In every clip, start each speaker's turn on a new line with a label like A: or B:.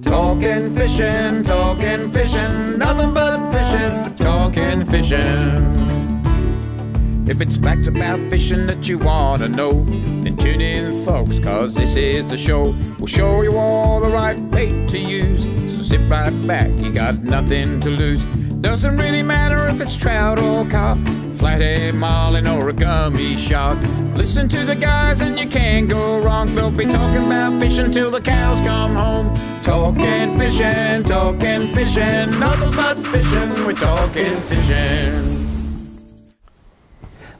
A: Talking fishing, nothing but fishing, talking fishing. If it's facts about fishing that you want to know, then tune in, folks, cause this is the show. We'll show you all the right bait to use, so sit right back, you got nothing to lose. Doesn't really matter if it's trout or carp, flathead, marlin or a gummy shark. Listen to the guys and you can't go wrong. They'll be talking about fishing till the cows come home. Talking fishing, nothing but fishing, we're talking fishing.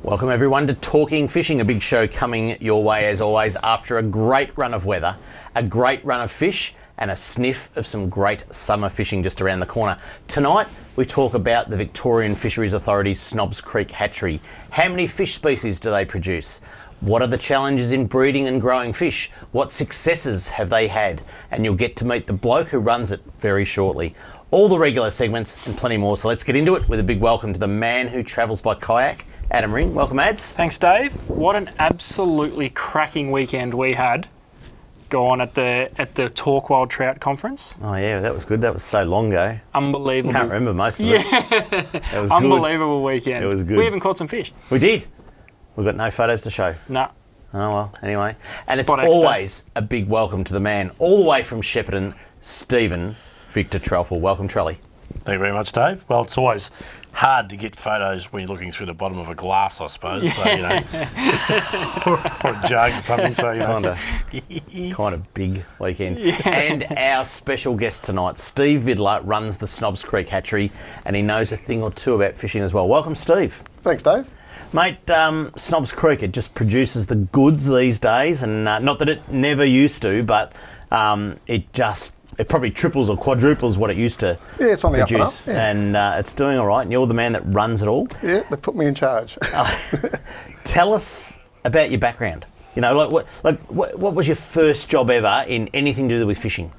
B: Welcome everyone to Talking Fishing, a big show coming your way as always after a great run of weather, a great run of fish and a sniff of some great summer fishing just around the corner. Tonight we talk about the Victorian Fisheries Authorities Snobs Creek Hatchery. How many fish species do they produce? What are the challenges in breeding and growing fish? What successes have they had? And you'll get to meet the bloke who runs it very shortly. All the regular segments and plenty more, so let's get into it with a big welcome to the man who travels by kayak, Adam Ring. Welcome, Ads.
C: Thanks, Dave. What an absolutely cracking weekend we had going at the Talk Wild Trout Conference.
B: Oh yeah, that was good. That was so long ago.
C: Unbelievable.
B: Can't remember most of it. That was
C: unbelievable weekend.
B: It was good.
C: We even caught some fish.
B: We did. We've got no photos to show.
C: No.
B: Oh well, anyway. And
C: Spot
B: it's
C: extra.
B: always a big welcome to the man, all the way from Shepparton, Stephen Victor Trelfall. Welcome, Trelly.
D: Thank you very much, Dave. Well, it's always hard to get photos when you're looking through the bottom of a glass, I suppose. So, you know, or a jug or something. So, you know.
B: Kind of big weekend.
C: Yeah.
B: And our special guest tonight, Steve Vidler, runs the Snobs Creek Hatchery, and he knows a thing or two about fishing as well. Welcome, Steve.
E: Thanks, Dave.
B: Mate, Snobs Creek, it just produces the goods these days, and not that it never used to, but it probably triples or quadruples what it used to
E: it's on the
B: produce,
E: up and up,
B: and it's doing all right, and you're the man that runs it all.
E: Yeah, they put me in charge.
B: Tell us about your background. You know, what was your first job ever in anything to do with fishing?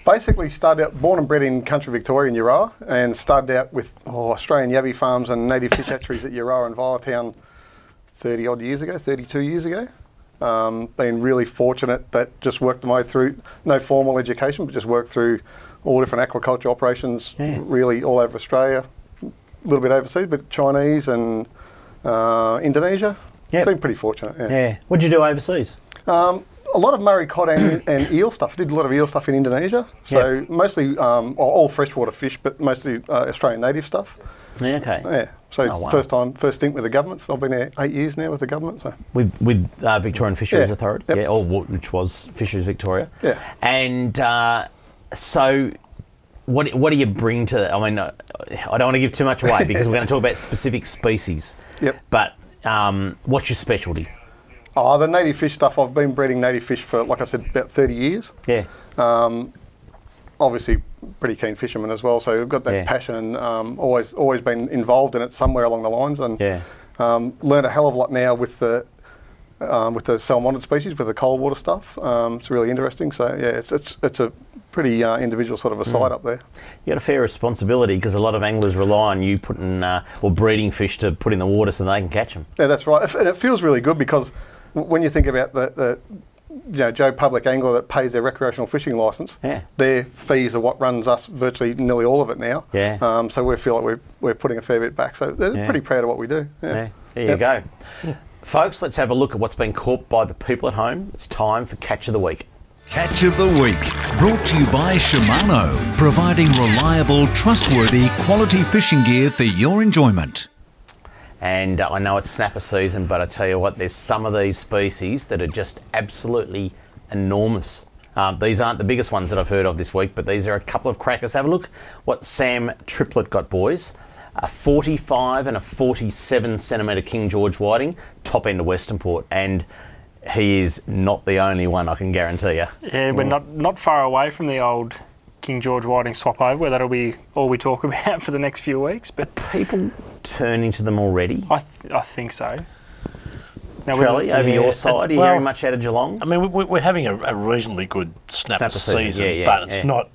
E: Basically, started out, born and bred in country Victoria in Euroa, and started out with Australian yabby farms and native fish hatcheries at Euroa and Vilatown 32 years ago. Been really fortunate that just worked my way through, no formal education, but just worked through all different aquaculture operations, really all over Australia, a little bit overseas, but Chinese and Indonesia.
B: Yep.
E: Been pretty fortunate,
B: Yeah. What'd you do overseas?
E: A lot of Murray cod and eel stuff. Did a lot of eel stuff in Indonesia. So mostly all freshwater fish, but mostly Australian native stuff.
B: Yeah, okay.
E: Yeah. So first stint with the government. I've been there 8 years now with the government. So
B: with Victorian Fisheries Authorities,
E: yep.
B: Which was Fisheries Victoria.
E: Yeah.
B: And so, what do you bring to? I mean, I don't want to give too much away because we're going to talk about specific species.
E: Yep.
B: But what's your specialty?
E: Oh, the native fish stuff. I've been breeding native fish for, like I said, about 30 years.
B: Yeah.
E: Obviously, pretty keen fisherman as well, so I've got that passion and always been involved in it somewhere along the lines, and learned a hell of a lot now with the salmonid species, with the cold water stuff. It's really interesting. So yeah, it's a pretty individual sort of a side up there.
B: You got a fair responsibility because a lot of anglers rely on you putting or breeding fish to put in the water so they can catch them.
E: Yeah, that's right, and it feels really good because when you think about the Joe Public angler that pays their recreational fishing licence, their fees are what runs us virtually nearly all of it now. Yeah. So we feel like we're putting a fair bit back. So they're pretty proud of what we do.
B: Yeah. There you go. Folks, let's have a look at what's been caught by the people at home. It's time for Catch of the Week.
F: Catch of the Week, brought to you by Shimano, providing reliable, trustworthy, quality fishing gear for your enjoyment.
B: And I know it's snapper season, but I tell you what, there's some of these species that are just absolutely enormous. These aren't the biggest ones that I've heard of this week, but these are a couple of crackers. Have a look what Sam Triplett got, boys. A 45 and a 47 centimetre King George whiting, top end of Western Port, and he is not the only one, I can guarantee you.
C: Yeah, we're not far away from the old King George whiting swap over. That'll be all we talk about for the next few weeks. But
B: are people turning to them already?
C: I think so.
B: Now, Trelly, over your side, are you hearing much out of Geelong?
D: I mean, we're having a reasonably good snapper season, but it's not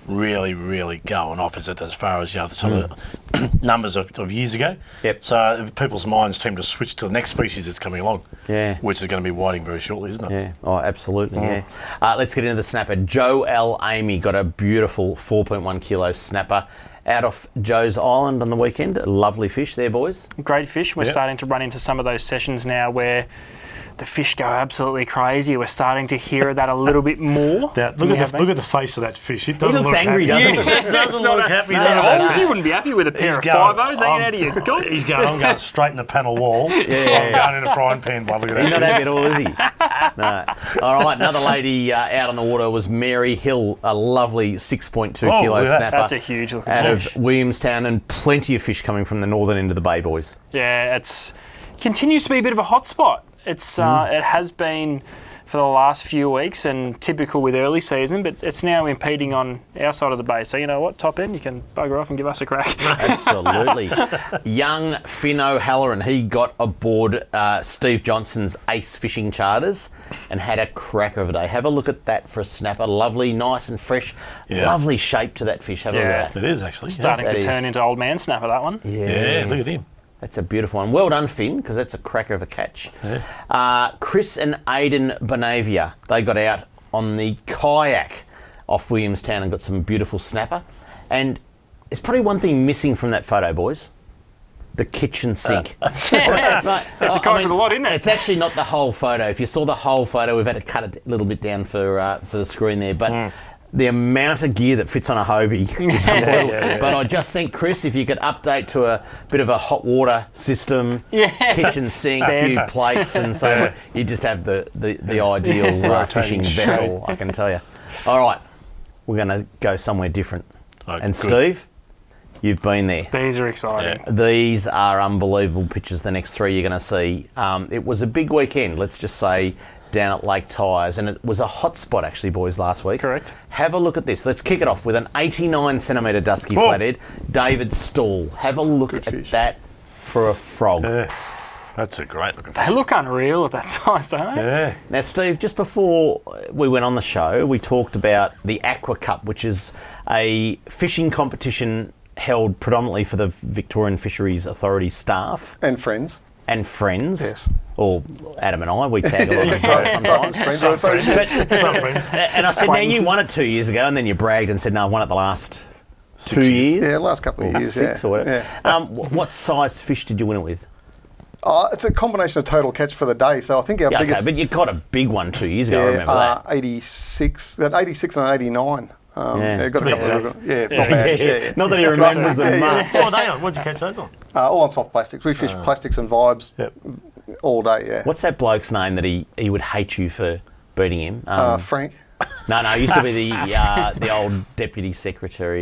D: really, really going off as far as some of the numbers of years ago.
B: Yep.
D: So people's minds tend to switch to the next species that's coming along.
B: Yeah.
D: Which is going to be whiting very shortly, isn't it?
B: Yeah. Oh, absolutely. Yeah. Let's get into the snapper. Joe L. Amy got a beautiful 4.1 kilo snapper out off Joe's Island on the weekend. A lovely fish there, boys.
C: Great fish. We're starting to run into some of those sessions now where the fish go absolutely crazy. We're starting to hear that a little bit more.
D: Look at the face of that fish. It doesn't
B: He looks
D: look
B: angry,
D: happy.
B: doesn't he?
D: It doesn't look happy.
C: You wouldn't be happy with a pair of 5-0s hanging out of your gut.
D: He's going, I'm going straight in the panel wall. I'm going in a frying pan. Look at that.
B: He's not
D: fish.
B: happy at all, is he? No. All right, another lady out on the water was Mary Hill, a lovely 6.2 kilo
D: look at that.
B: snapper.
C: That's a huge looking
B: out
C: fish.
B: of Williamstown, and plenty of fish coming from the northern end of the bay, boys.
C: Yeah, continues to be a bit of a hot spot. It has been for the last few weeks, and typical with early season, but it's now impeding on our side of the bay. So you know what, top end, you can bugger off and give us a crack.
B: Absolutely. Young Finn O'Halloran, he got aboard Steve Johnson's Ace Fishing Charters and had a cracker of a day. Have a look at that for a snapper. Lovely, nice and fresh.
D: Yeah.
B: Lovely shape to that fish. Have a look at that.
D: It is actually.
C: Starting to
B: that
C: turn
B: is.
C: into old man snapper, that one.
D: Yeah, look at him.
B: That's a beautiful one. Well done, Finn, because that's a cracker of a catch. Yeah. Chris and Aidan Bonavia, they got out on the kayak off Williamstown and got some beautiful snapper. And there's probably one thing missing from that photo, boys. The kitchen sink. Right.
C: That's a cock of the lot, isn't it?
B: It's actually not the whole photo. If you saw the whole photo, we've had to cut it a little bit down for the screen there. But the amount of gear that fits on a Hobie is unbelievable. But I just think, Chris, if you could update to a bit of a hot water system, kitchen sink, a few plates and so on, you just have the ideal fishing vessel, I can tell you. All right, we're going to go somewhere different.
D: Oh,
B: and
D: good.
B: Steve, you've been there.
C: These are exciting.
B: These are unbelievable pictures, the next three you're going to see. It was a big weekend, let's just say, down at Lake Tyers, and it was a hot spot actually, boys, last week.
C: Correct.
B: Have a look at this. Let's kick it off with an 89 centimetre dusky flathead, David Stall. Have a look at that for a frog.
D: That's a great looking fish.
C: They look unreal at that size, don't they?
D: Yeah.
B: Now, Steve, just before we went on the show, we talked about the Aqua Cup, which is a fishing competition held predominantly for the Victorian Fisheries Authorities staff.
E: And friends.
B: And friends.
E: Yes.
B: Or Adam and I, we tag along as well sometimes.
E: Friends or associates.
D: Some friends.
B: And I said, now you won it 2 years ago, and then you bragged and said, no, I won it the last 2 years.
E: Yeah, last couple of years,
B: Six or whatever.
E: Yeah.
B: What size fish did you win it with?
E: It's a combination of total catch for the day. So I think our biggest...
B: Okay, but you got a big one 2 years ago, I remember that.
E: 86, about 86 and 89.
B: Yeah.
E: Got a couple of, not bad.
B: Not that he remembers them much.
D: What are they on? What did you catch those on?
E: All on soft plastics. We fish plastics and vibes all day, yeah.
B: What's that bloke's name that he would hate you for beating him?
E: Frank.
B: No, he used to be the old deputy secretary.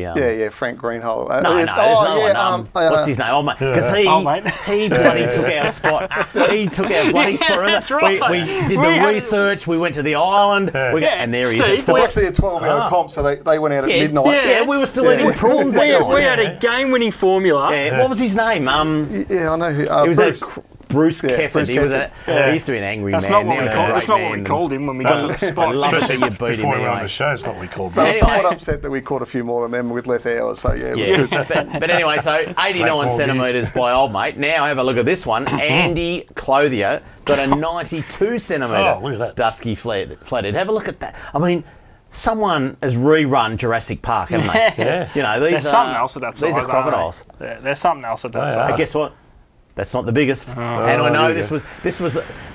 E: Frank Greenhole.
B: There's no one. What's his name? Because he bloody took our spot. He took our bloody spot.
C: That's right.
B: We did the research. We went to the island. And there he is.
E: It's actually a 12-hour comp, so they went out at midnight.
B: Yeah, we were still eating prawns that night.
C: We had a game-winning formula.
B: Yeah. What was his name?
E: Yeah, I know who.
B: He was
E: Bruce.
B: Bruce Kefford.
E: Bruce
B: He was
E: Kefford.
B: he used to be an angry
C: That's
B: man.
C: not what we called. That's not what we called him when we got to the spot.
B: Especially you beat him
D: Before we went on
B: anyway.
D: the show, it's not what we called
E: They were
D: Bruce.
E: somewhat upset that we caught a few more than them with less hours, so it was good.
B: But anyway, so 89 centimetres by old mate. Now have a look at this one. Andy Clothier got a 92 centimetre
D: look at that.
B: dusky flathead. Have a look at that. I mean, someone has rerun Jurassic Park, haven't they?
C: Yeah.
B: You know, these
C: There's something else at that size.
B: These are crocodiles.
C: There's something else at that
D: They
C: size.
B: But guess what? That's not the biggest. And I know this was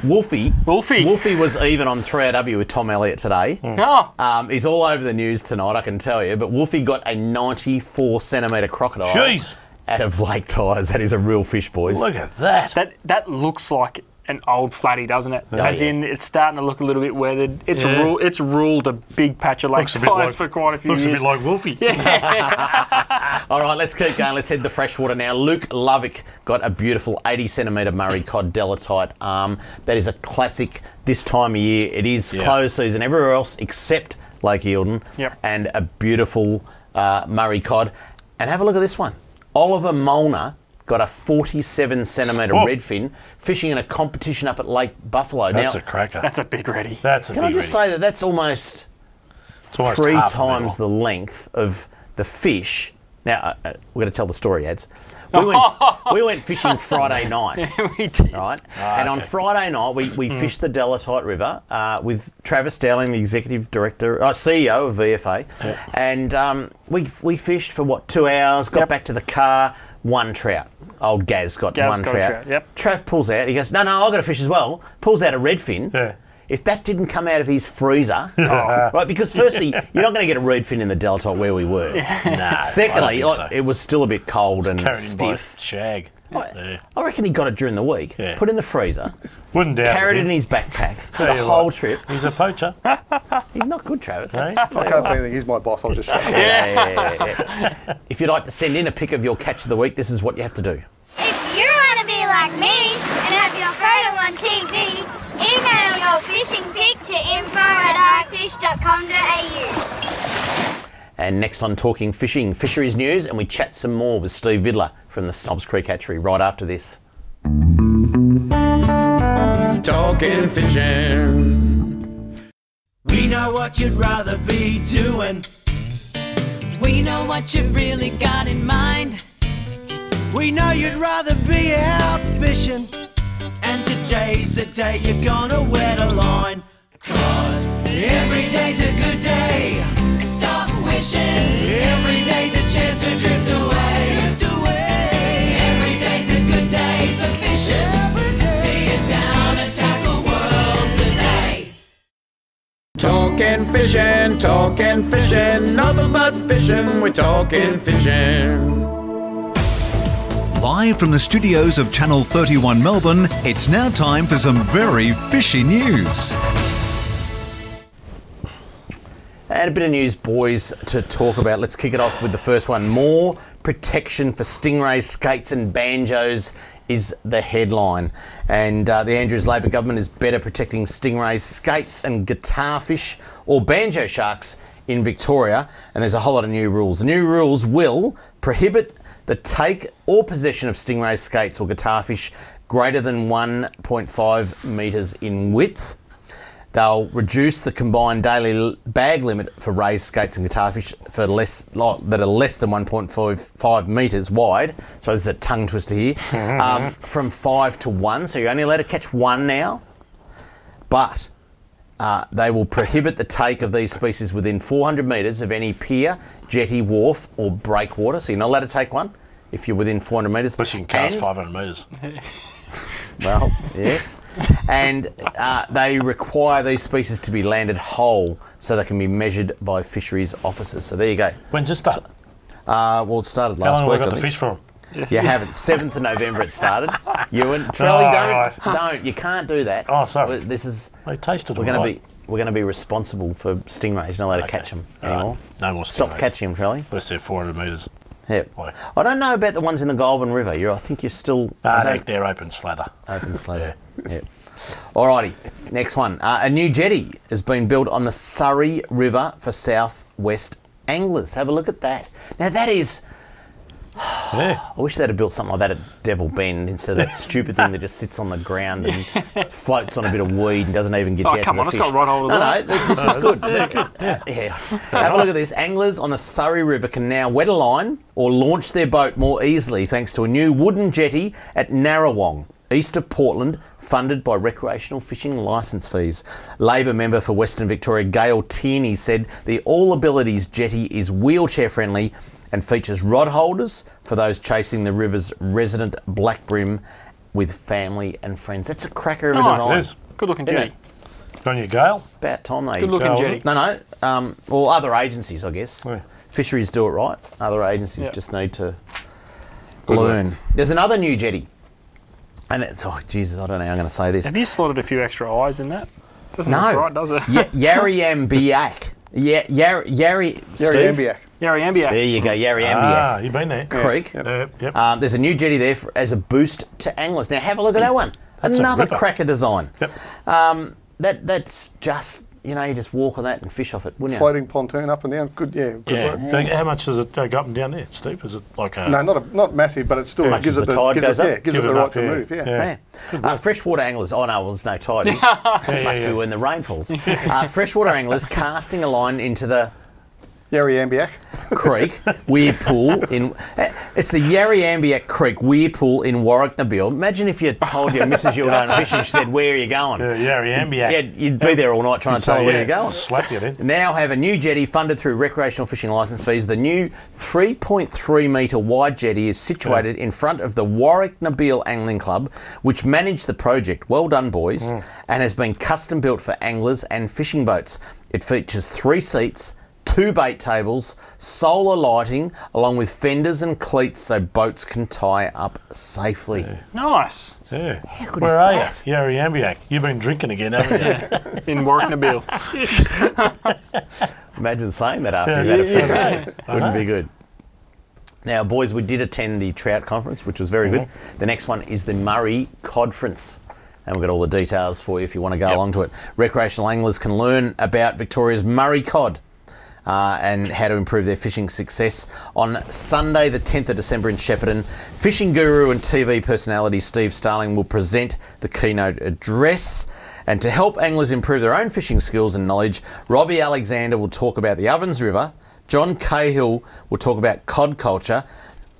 B: Wolfie. Wolfie was even on 3RW with Tom Elliott today.
C: Oh.
B: He's all over the news tonight, I can tell you. But Wolfie got a 94 centimetre crocodile
D: Jeez.
B: out of Lake Tyers. That is a real fish, boys.
D: Look at that.
C: That looks like an old flatty, doesn't it? As in, it's starting to look a little bit weathered. It's ruled a big patch of Lake Tyers for quite a few years.
D: Looks a bit like Wolfie.
B: All right, let's keep going. Let's head to freshwater now. Luke Lovick got a beautiful 80 centimetre Murray cod delatite. That is a classic this time of year. It is closed season everywhere else except Lake Eildon.
C: Yep.
B: And a beautiful Murray cod. And have a look at this one. Oliver Molnar got a 47 centimetre redfin fishing in a competition up at Lake Buffalo.
D: That's
B: now,
D: a cracker.
C: That's a big ready.
D: That's a
B: can
D: big
B: I just
D: ready.
B: say that's almost
D: It's almost
B: three
D: half a
B: times
D: metre
B: the length of the fish. Now, we're going to tell the story, Ads. We went fishing Friday night.
C: We did.
B: Right? And on Friday night, we fished the Delatite River with Travis Dowling, the Executive Director, CEO of VFA.
D: Yep.
B: And we fished for, 2 hours, got back to the car, one trout. Old Gaz got one trout.
C: Yep.
B: Trav pulls out, he goes, no, I've got to fish as well. Pulls out a redfin.
D: Yeah.
B: If that didn't come out of his freezer, right? Because firstly, you're not going to get a redfin in the Delatite where we were.
D: Nah,
B: Secondly,
D: so.
B: it was still a bit cold and
D: Carried in by
B: stiff.
D: shag.
B: I reckon he got it during the week,
D: Yeah.
B: put it in the freezer,
D: Wouldn't doubt
B: carried it
D: him.
B: in his backpack
D: Tell
B: the
D: you
B: whole
D: what,
B: trip.
D: He's a poacher.
B: He's not good, Travis.
D: eh?
E: I can't say anything. He's my boss. I'll just shut up.
B: Yeah. If you'd like to send in a pic of your catch of the week, this is what you have to do.
G: If you want to be like me and have your photo on TV, email your fishing pic to info@ifish.com.au.
B: And next on Talking Fishing, Fisheries News, and we chat some more with Steve Vidler from the Snobs Creek Hatchery right after this.
A: Talking fishing.
H: We know what you'd rather be doing.
I: We know what you've really got in mind.
H: We know you'd rather be out fishing. And today's the day you're gonna wet a line. 'Cause every day's a good day.
I: Stop wishing.
H: Every day's a chance to drift away. Drift away.
I: Every day's a good day for fishing. See it down and tackle world today.
A: Talking fishing, nothing but fishing. We're talking fishing.
F: Live from the studios of Channel 31 Melbourne, it's now time for some very fishy news.
B: And a bit of news, boys, to talk about. Let's kick it off with the first one. More protection for stingrays, skates and banjos is the headline. And the Andrews Labor government is better protecting stingrays, skates and guitarfish or banjo sharks in Victoria. And there's a whole lot of new rules. The new rules will prohibit the take or possession of stingrays, skates or guitarfish greater than 1.5 metres in width. They'll reduce the combined daily bag limit for raised skates and guitarfish for that are less than 1.5 metres wide. So there's a tongue twister here. From 5 to 1. So you're only allowed to catch one now. But they will prohibit the take of these species within 400 metres of any pier, jetty, wharf or breakwater. So you're not allowed to take one if you're within 400 metres.
D: But you can cast 500 metres.
B: Well, yes. And they require these species to be landed whole so they can be measured by fisheries officers. So there you go.
D: When's it start?
B: Well, it started
D: How
B: last
D: long
B: week.
D: have I got
B: I
D: to
B: think.
D: fish for 'em?
B: You haven't. 7th of November it started. You and Trelly,
D: right.
B: don't. You can't do that.
D: Oh, sorry.
B: This is.
D: They tasted
B: We're
D: all
B: going
D: right.
B: to be. We're going to be responsible for stingrays. Not allowed to catch them anymore.
D: No more
B: Stop
D: stingrays.
B: catching them, Trelly.
D: Unless they're 400 metres.
B: Yeah.
D: Why?
B: I don't know about the ones in the Goulburn River. I think you're still.
D: They're open slather.
B: Open slather. Yeah. Alrighty, next one. A new jetty has been built on the Surrey River for southwest anglers. Have a look at that. Now that is.
D: Yeah.
B: I wish they'd have built something like that at Devil Bend instead of that stupid thing that just sits on the ground and floats on a bit of weed and doesn't even get you out
C: come
B: to
C: on,
B: the
C: it's
B: fish.
C: got rod holders on
B: No, this is good. Yeah. Have a look at this. Anglers on the Surrey River can now wet a line or launch their boat more easily thanks to a new wooden jetty at Narrawong, east of Portland, funded by recreational fishing licence fees. Labor member for Western Victoria, Gail Tierney, said the All Abilities jetty is wheelchair friendly and features rod holders for those chasing the river's resident black brim with family and friends. That's a cracker of a
C: Nice.
B: design.
D: It is.
C: Good looking
B: Isn't
C: jetty.
B: it?
D: Good on you, Gale.
B: About time they...
C: Good looking
D: Go,
C: jetty.
B: No. Well, other agencies, I guess.
D: Yeah.
B: Fisheries do it right. Other agencies
C: Yeah.
B: just need to
D: Good
B: learn. There's another new jetty. And it's... Oh, Jesus, I don't know how I'm going to say this.
C: Have you slotted a few extra eyes in that? Doesn't
B: No.
C: look right, does it?
B: Yarriambiack. Yarry... Steve?
E: Ambiac.
C: Yarry Ambiac.
B: There you go, Yarriambiac.
D: Ah, you've been there.
B: Creek.
D: Yep.
B: There's a new jetty there as a boost to anglers. Now have a look at that one.
D: That's a
B: Another
D: ripper.
B: cracker design.
D: Yep.
B: That's just you know, you just walk on that and fish off it, wouldn't you?
E: Floating pontoon up and down. Good, good work.
D: So how much does it go up and down there, Steve? Is it like a...
E: No, not massive, but it still
B: Much
E: gives
B: as
E: it
B: the tide goes up?
E: gives it the right to move. Yeah.
B: Freshwater anglers. Oh no, well, there's no tide. Must be when the rain falls. Freshwater anglers casting a line into the
E: Yarriambiack
B: Creek Weir Pool in. It's the Yarriambiack Creek Weir Pool in Warwick-Nabil. Imagine if you told your missus you were going fishing. She said, "Where are you going?"
D: Yarriambiack.
B: Yeah, you'd be there all night trying to tell her where you're going.
D: Slap you then.
B: Now have a new jetty funded through recreational fishing licence fees. The new 3.3 metre wide jetty is situated in front of the Warwick-Nabil Angling Club, which managed the project. Well done, boys, and has been custom built for anglers and fishing boats. It features 3 seats, 2 bait tables, solar lighting, along with fenders and cleats so boats can tie up safely.
C: Nice.
D: Yeah.
B: How good
D: Where
B: is
D: are
B: that?
D: you? Yarriambiack. You've been drinking again, haven't you?
C: In Warwick-Nabil.
B: Imagine saying that after you've had a few. Wouldn't be good. Now, boys, we did attend the Trout Conference, which was very good. The next one is the Murray Codference. And we've got all the details for you if you want to go along to it. Recreational anglers can learn about Victoria's Murray cod and how to improve their fishing success on Sunday, the 10th of December in Shepparton. Fishing guru and TV personality Steve Starling will present the keynote address. And to help anglers improve their own fishing skills and knowledge, Robbie Alexander will talk about the Ovens River, John Cahill will talk about cod culture,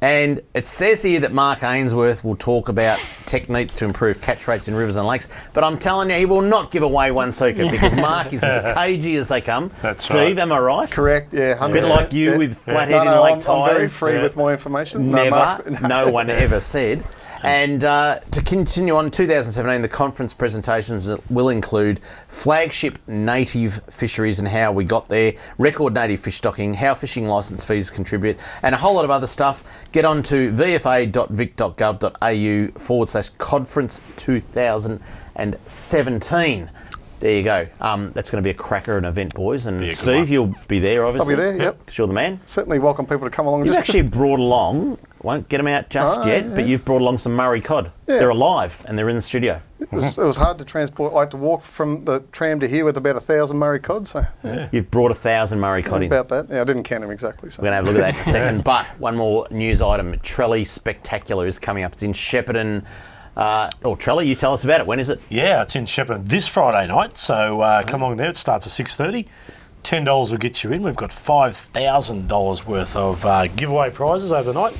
B: and it says here that Mark Ainsworth will talk about techniques to improve catch rates in rivers and lakes. But I'm telling you, he will not give away one secret because Mark is as cagey as they come.
D: That's
B: Steve,
D: right.
B: am I right?
E: Correct, yeah, 100%.
B: A bit like you with flathead in
E: No,
B: lake
E: I'm
B: tyres.
E: very free with my information.
B: Never, no one ever said. And to continue on, 2017, the conference presentations will include flagship native fisheries and how we got there, record native fish stocking, how fishing licence fees contribute, and a whole lot of other stuff. Get on to vfa.vic.gov.au/conference 2017. There you go. That's going to be a cracker an event, boys. And Steve, you'll be there, obviously.
E: I'll be there, yep.
B: Because you're the man.
E: Certainly welcome people to come along.
B: You've actually brought along, won't get them out just yet, but you've brought along some Murray cod.
E: Yeah.
B: They're alive and they're in the studio.
E: It was hard to transport. I had to walk from the tram to here with about 1,000 Murray cod. So
B: You've brought 1,000 Murray cod in.
E: about that. Yeah, I didn't count them exactly. So.
B: We're going to have a look at that in a second. But one more news item. Trelly Spectacular is coming up. It's in Shepparton. Trelly, you tell us about it. When is it?
D: Yeah, it's in Shepparton this Friday night, so come along there. It starts at 6:30. $10 will get you in. We've got $5,000 worth of giveaway prizes over the night.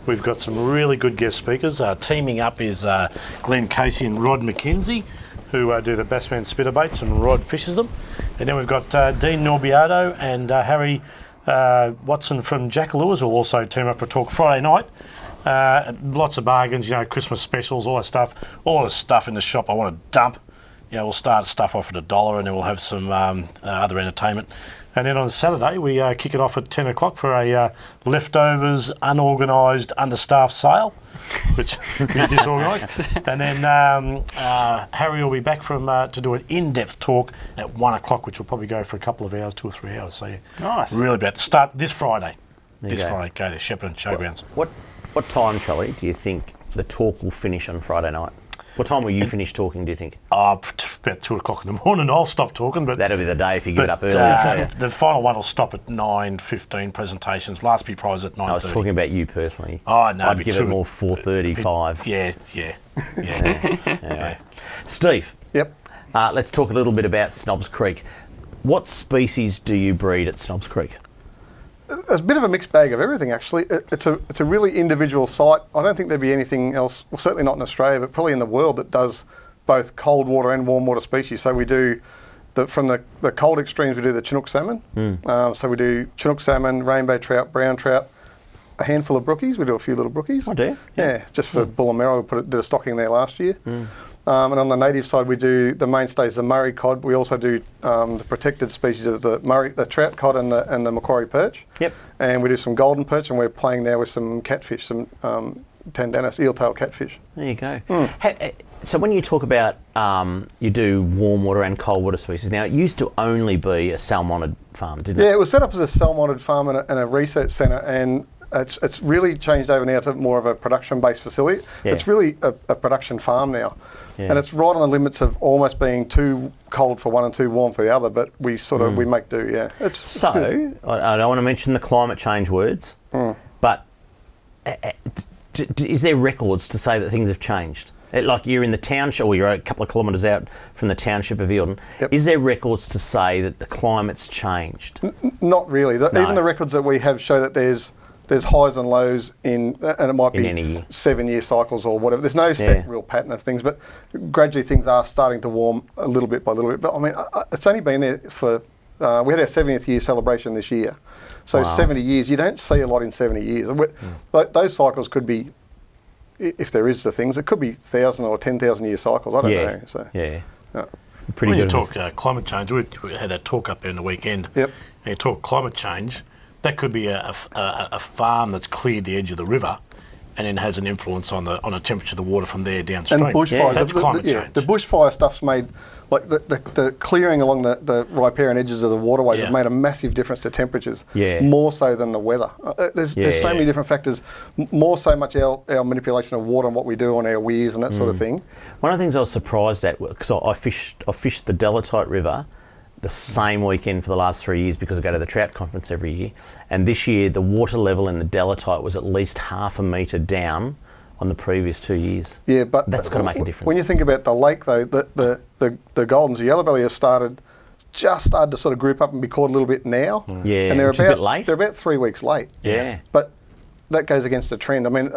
D: We've got some really good guest speakers. Teaming up is Glenn Casey and Rod McKenzie, who do the Bassman spinnerbaits, and Rod fishes them. And then we've got Dean Norbiato and Harry Watson from Jack Lewis will also team up for a talk Friday night. Lots of bargains, you know, Christmas specials, all the stuff in the shop I want to dump. You know, we'll start stuff off at $1 and then we'll have some other entertainment. And then on Saturday we kick it off at 10 o'clock for a leftovers, unorganised, understaffed sale, which is disorganised. And then Harry will be back from to do an in-depth talk at 1 o'clock, which will probably go for a couple of hours, 2 or 3 hours. So yeah,
C: Nice.
D: really about to start this Friday.
B: There you go.
D: Friday, go there, Shepparton Showgrounds.
B: What time, Trelly, do you think the talk will finish on Friday night? What time will you finish talking, do you think?
D: About 2 o'clock in the morning. I'll stop talking, but
B: That'll be the day if you give it up early, I tell you.
D: the final one will stop at 9:15 presentations. Last few prizes at 9:30.
B: I was talking about you personally.
D: Oh, no,
B: I'd
D: but
B: give it more 4:35.
D: Yeah.
B: Anyway. Steve,
E: Yep.
B: let's talk a little bit about Snobs Creek. What species do you breed at Snobs Creek?
E: There's a bit of a mixed bag of everything, actually. It's a really individual site. I don't think there'd be anything else, well, certainly not in Australia, but probably in the world, that does both cold water and warm water species. So we do, from the cold extremes, we do the Chinook salmon. So we do Chinook salmon, rainbow trout, brown trout, a handful of brookies. We do a few little brookies.
B: Oh, do you?
E: Yeah, just for Bullamera. We did a stocking there last year. And on the native side, we do the mainstays, the Murray cod. We also do the protected species of the trout cod and the Macquarie perch. Yep. And we do some golden perch, and we're playing now with some catfish, some Tandanus eel-tail catfish.
B: There you go. So when you talk about you do warm water and cold water species, now it used to only be a salmonid farm, didn't it?
E: Yeah, it was set up as a salmonid farm and a research centre, and It's really changed over now to more of a production-based facility.
B: Yeah.
E: It's really a production farm now.
B: Yeah.
E: And it's right on the limits of almost being too cold for one and too warm for the other, but we sort of, we make do, yeah. It's good.
B: I don't want to mention the climate change words, but is there records to say that things have changed? Like you're in the township, or you're a couple of kilometres out from the township of Eildon.
E: Yep.
B: Is there records to say that the climate's changed?
E: Not really.
B: No.
E: Even the records that we have show that there's highs and lows and it might
B: In
E: be
B: any year.
E: 7-year cycles or whatever. There's no set real pattern of things, but gradually things are starting to warm a little bit by little bit. But I mean, it's only been there for, we had our 70th year celebration this year. So 70 years, you don't see a lot in 70 years. Those cycles could be, if there is the things, it could be 1,000 or 10,000 year cycles. I don't know. So,
B: Pretty
D: when you
B: good.
D: talk climate change, we had that talk up there in the weekend.
E: Yep.
D: And you talk climate change, that could be a farm that's cleared the edge of the river and then has an influence on the temperature of the water from there downstream.
E: And bushfires.
D: That's climate change.
E: The bushfire stuff's made, like the clearing along the riparian edges of the waterways have made a massive difference to temperatures, more so than the weather. There's so many different factors, more so much our manipulation of water and what we do on our weirs and that sort of thing.
B: One of the things I was surprised at, because I fished the Delatite River the same weekend for the last 3 years because I go to the trout conference every year, and this year the water level in the Delatite was at least half a metre down on the previous 2 years.
E: Yeah, but
B: that's got to make a difference.
E: When you think about the lake, though, the Goldens, the yellow belly have just started to sort of group up and be caught a little bit now.
B: Yeah,
E: and they're
B: a bit late.
E: They're about 3 weeks late.
B: Yeah,
E: but that goes against the trend. I mean,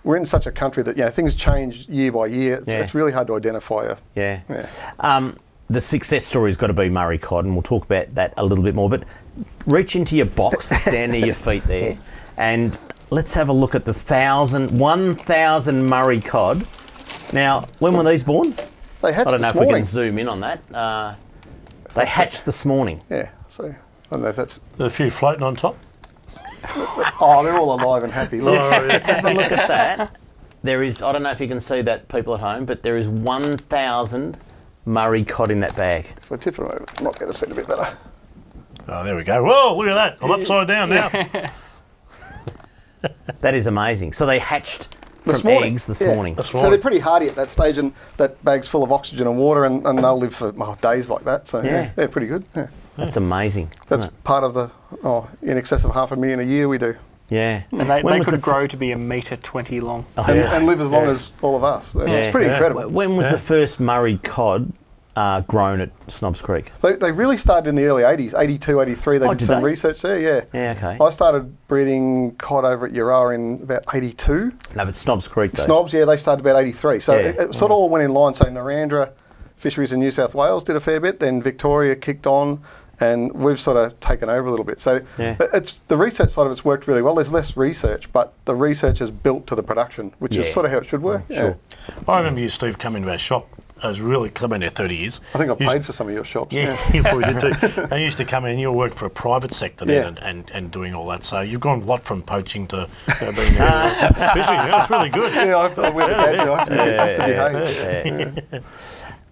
E: we're in such a country that things change year by year. It's really hard to identify.
B: The success story's got to be Murray cod, and we'll talk about that a little bit more. But reach into your box that's down near your feet there, and let's have a look at the 1,000 Murray cod. Now, when were these born?
E: They hatched this morning.
B: I don't know if we can zoom in on that. They hatched this morning.
E: Yeah, so I don't know if that's...
D: There's a few floating on top.
E: Oh, they're all alive and happy. Look.
B: Have a look at that. There is, I don't know if you can see that, people at home, but there is 1,000 Murray cod in that bag.
E: If I tip it over, I might be able to see it a bit better.
D: Oh, there we go. Whoa, look at that. I'm upside down now.
B: That is amazing. So they hatched from eggs this morning.
E: So they're pretty hardy at that stage, and that bag's full of oxygen and water, and they'll live for days like that. So they're pretty good. Yeah.
B: That's amazing.
E: That's part of the, in excess of 500,000 a year we do.
B: Yeah.
C: And they could grow to be 1.20 metre long.
E: And live as long as all of us. It's pretty incredible.
B: When was the first Murray cod grown at Snobs Creek?
E: They really started in the early 80s, 82, 83. They did some research there,
B: Yeah, okay.
E: I started breeding cod over at Yarra in about 82.
B: No, but Snobs Creek, though.
E: Snobs, they started about 83. So it sort of all went in line. So Narrandera Fisheries in New South Wales did a fair bit, then Victoria kicked on, and we've sort of taken over a little bit. So it's the research side of it's worked really well. There's less research, but the research is built to the production, which is sort of how it should work.
B: Sure.
D: I remember you, Steve, coming to our shop. I was really, because I've been there 30 years.
E: I think I paid for some of your shops.
D: Yeah, you probably did too. And you used to come in, you worked for a private sector then and doing all that. So you've gone a lot from poaching to being fishing. Yeah, it's really good.
E: Yeah, I have to wear the badge. I have to behave.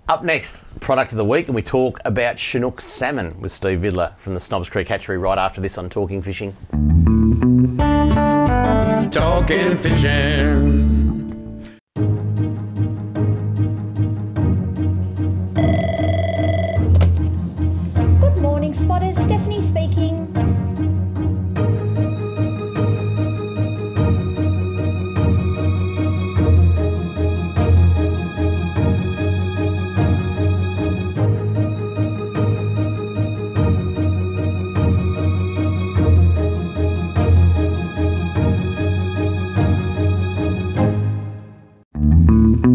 B: Up next, product of the week, and we talk about Chinook salmon with Steve Vidler from the Snobs Creek Hatchery right after this on Talking Fishing.
A: Talking Fishing.
J: Good morning, spotters. Stephanie speaking.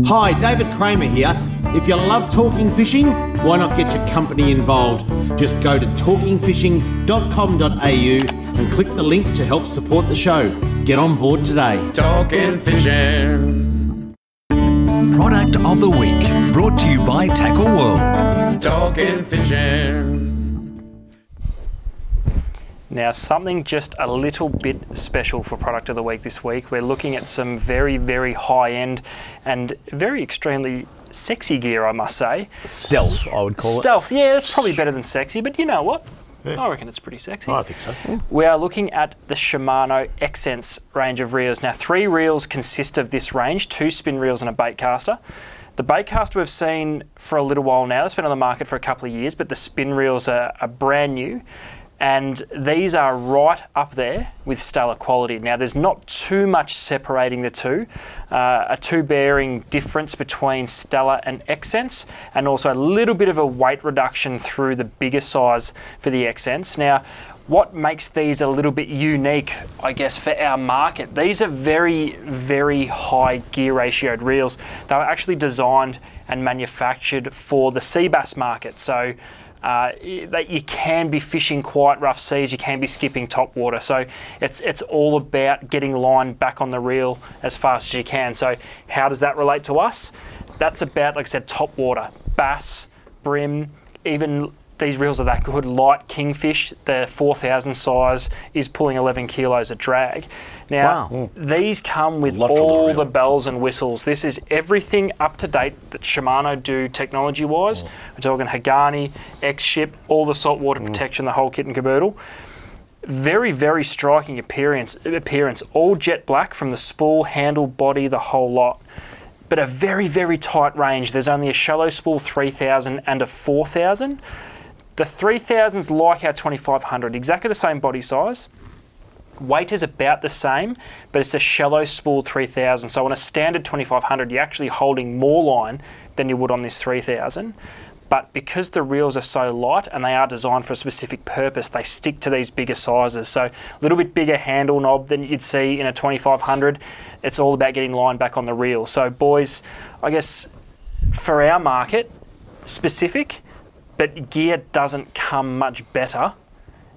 K: Hi, David Kramer here. If you love talking fishing, why not get your company involved? Just go to talkingfishing.com.au and click the link to help support the show. Get on board today.
A: Talking Fishing.
F: Product of the week, brought to you by Tackle World.
A: Talking Fishing.
C: Now, something just a little bit special for Product of the Week this week. We're looking at some very, very high-end and very extremely sexy gear, I must say.
B: Stealth, I would call it.
C: Stealth, yeah, that's probably better than sexy, but you know what? I reckon it's pretty sexy.
D: I think so.
C: We are looking at the Shimano Xsense range of reels. Now, 3 reels consist of this range, 2 spin reels and a bait caster. The bait caster we've seen for a little while now. It's been on the market for a couple of years, but the spin reels are brand new. And these are right up there with stellar quality. Now, there's not too much separating the two. A 2-bearing difference between Stellar and Xsense, and also a little bit of a weight reduction through the bigger size for the Xsense. Now, what makes these a little bit unique, I guess, for our market, these are very, very high gear ratioed reels. They were actually designed and manufactured for the sea bass market. So that you can be fishing quite rough seas, you can be skipping top water. So it's all about getting line back on the reel as fast as you can. So how does that relate to us? That's about, like I said, top water, bass, brim, even these reels are that good. Light kingfish, the 4000 size, is pulling 11 kilos of drag. Now, these come with all the bells and whistles. This is everything up to date that Shimano do technology-wise. We're talking Hagani, X-Ship, all the saltwater protection, the whole kit and caboodle. Very, very striking appearance. All jet black from the spool, handle, body, the whole lot. But a very, very tight range. There's only a shallow spool 3000 and a 4000. The 3000's like our 2500, exactly the same body size. Weight is about the same, but it's a shallow spool 3000. So on a standard 2500, you're actually holding more line than you would on this 3000. But because the reels are so light and they are designed for a specific purpose, they stick to these bigger sizes. So a little bit bigger handle knob than you'd see in a 2500. It's all about getting line back on the reel. So boys, I guess for our market, specific, but gear doesn't come much better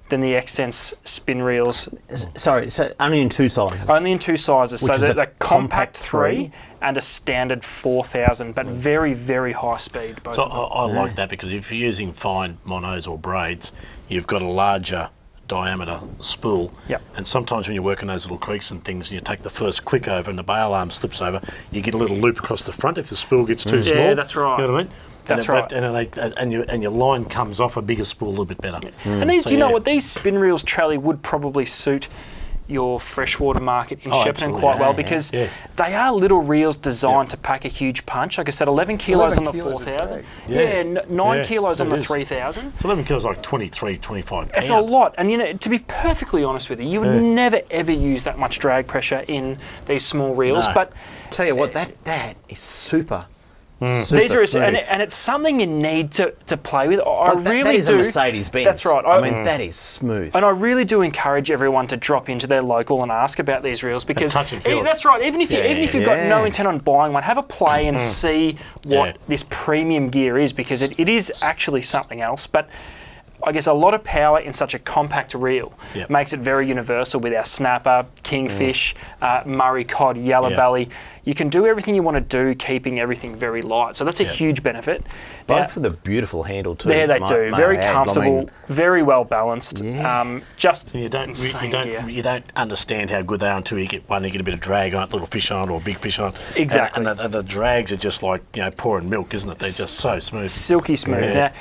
C: than the Xsense spin reels.
B: Sorry, so only in 2 sizes?
C: Only in 2 sizes.
B: Which
C: so
B: is
C: the compact 3
B: 3
C: and a standard 4000, but very, very high speed. Both
D: so
C: of them.
D: I like that, because if you're using fine monos or braids, you've got a larger diameter spool.
C: Yep.
D: And sometimes when you're working those little creeks and things, and you take the first click over and the bail arm slips over, you get a little loop across the front if the spool gets too small.
C: Yeah, that's right.
D: You know what I mean?
C: That's right.
D: And your line comes off a bigger spool a little bit better.
C: And these, you know what, these spin reels, Charlie, would probably suit your freshwater market in Shepparton quite well, because they are little reels designed to pack a huge punch. Like I said, 11 kilos on the 4000. 9 kilos on the 3000.
D: So 11 kilos, like 23, 25 pounds.
C: It's a lot. And you know, to be perfectly honest with you, you would never ever use that much drag pressure in these small reels.
B: No.
C: But
B: tell you what, that is super.
C: These are, and it's something you need to play with.
B: That is a Mercedes-Benz.
C: That's right.
B: I mean, that is smooth.
C: And I really do encourage everyone to drop into their local and ask about these reels, because
D: touch and feel.
C: That's right. Even if you've got no intent on buying one, have a play and see what this premium gear is, because it is actually something else. But I guess a lot of power in such a compact reel makes it very universal with our snapper, kingfish, Murray cod, yellow belly. You can do everything you want to do, keeping everything very light. So that's a huge benefit.
B: Both with a beautiful handle too.
C: There they do. Very comfortable, very well balanced. Just
D: you don't understand how good they are until you get one. You get a bit of drag on it, little fish on it, or big fish on it.
C: Exactly.
D: And the drags are just like, you know, pouring milk, isn't it? They're just so smooth,
C: silky smooth. Now,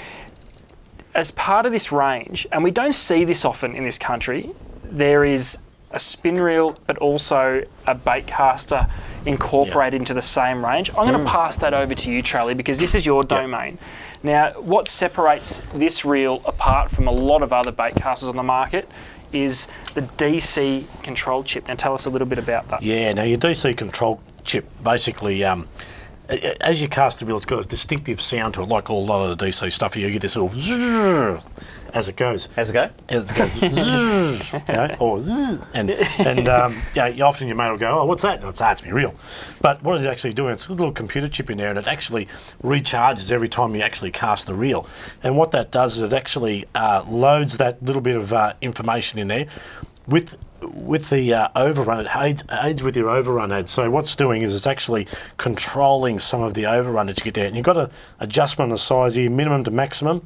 C: as part of this range, and we don't see this often in this country, there is a spin reel, but also a bait caster incorporated into the same range. I'm going to pass that over to you, Charlie, because this is your domain. Now, what separates this reel apart from a lot of other bait casters on the market is the DC control chip. Now, tell us a little bit about that.
D: Yeah, now your DC control chip, basically, as you cast the reel, it's got a distinctive sound to it, like a lot of the DC stuff. You get this little as it goes.
B: How's it go?
D: As it goes, you know, or often your mate will go, "Oh, what's that?" And it's my reel. But what it's actually doing, it's a little computer chip in there, and it actually recharges every time you actually cast the reel. And what that does is it actually loads that little bit of information in there with the overrun. It aids with your overrun aid. So what's doing is it's actually controlling some of the overrun that you get there. And you've got an adjustment on the size here, minimum to maximum,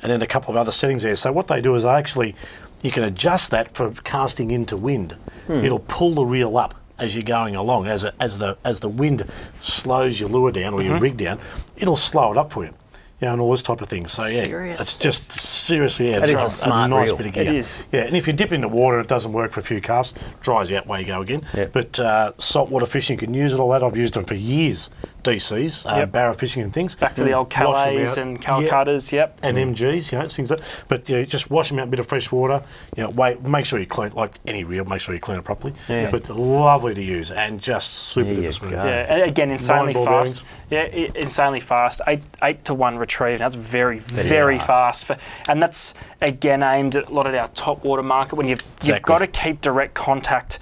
D: and then a couple of other settings there. So what they do is you can adjust that for casting into wind. It'll pull the reel up as you're going along. As the wind slows your lure down or your rig down, it'll slow it up for you. You know, and all this type of thing. So yeah,
B: Serious?
D: it's just seriously, yeah,
B: That
D: it's
B: is a smart
D: nice
B: reel.
D: bit of gear.
C: It is.
D: Yeah, and if you dip into water and it doesn't work for a few casts, dries you out, away you go again.
B: Yep.
D: But saltwater fishing, you can use it all that. I've used them for years. DCs, barra fishing and things.
C: Back to the old
D: Wash them
C: Calais
D: out.
C: and Calcuttas, yep.
D: And MGs, things like that. But just wash them out in a bit of fresh water. Make sure you clean it, like any reel, make sure you clean it properly.
B: Yeah.
D: But lovely to use and just super
B: There you
D: duper smooth.
B: go.
C: Yeah, and again, insanely
D: 9 ball
C: fast. Yeah, insanely fast. 8 to 1 retrieve. That's very
B: fast.
C: fast. And that's again aimed at a lot of our top water market when you've got to keep direct contact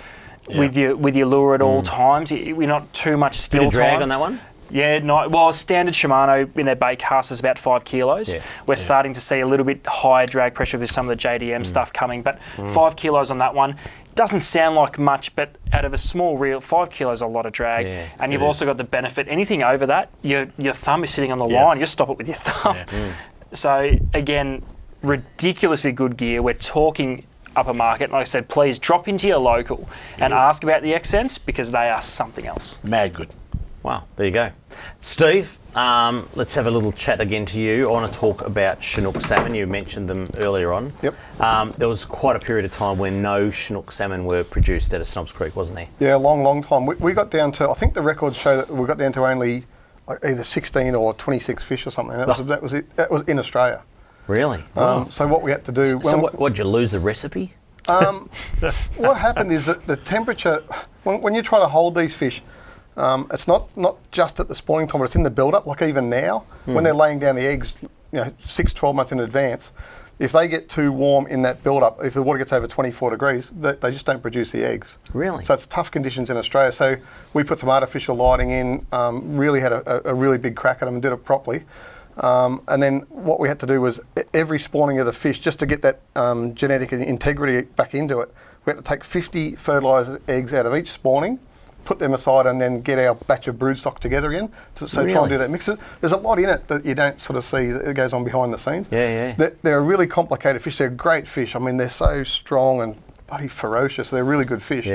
C: with your lure at all times. We're not too much still
B: Bit of drag
C: time.
B: on that one?
C: Yeah, standard Shimano in their bait cast is about 5 kilos.
B: Yeah.
C: We're starting to see a little bit higher drag pressure with some of the JDM stuff coming, but 5 kilos on that one. Doesn't sound like much, but out of a small reel, 5 kilos is a lot of drag.
B: Yeah,
C: and you've also got the benefit, anything over that, your thumb is sitting on the line, you stop it with your thumb. So again, ridiculously good gear. We're talking upper market. Like I said, please drop into your local and ask about the accents because they are something else.
D: Mad good.
B: Wow, there you go. Steve, let's have a little chat again to you. I want to talk about Chinook salmon. You mentioned them earlier on.
E: Yep.
B: There was quite a period of time when no Chinook salmon were produced out of Snobs Creek, wasn't there?
E: Yeah, a long time. We got down to, I think the records show that we got down to only either 16 or 26 fish or something. That was it. That was in Australia.
B: Really?
E: So what we had to do...
B: So what, did you lose the recipe?
E: What happened is that the temperature, when you try to hold these fish, it's not just at the spawning time, but it's in the build-up. Like even now, when they're laying down the eggs, 6-12 months in advance, if they get too warm in that build-up, if the water gets over 24 degrees, they just don't produce the eggs.
B: Really?
E: So it's tough conditions in Australia. So we put some artificial lighting in, really had a really big crack at them and did it properly. And then what we had to do was every spawning of the fish, just to get that genetic integrity back into it, we had to take 50 fertilised eggs out of each spawning, put them aside, and then get our batch of broodstock together again. So try and do that mix. There's a lot in it that you don't sort of see that goes on behind the scenes. They're a really complicated fish. They're great fish. I mean, they're so strong and bloody ferocious. They're really good fish.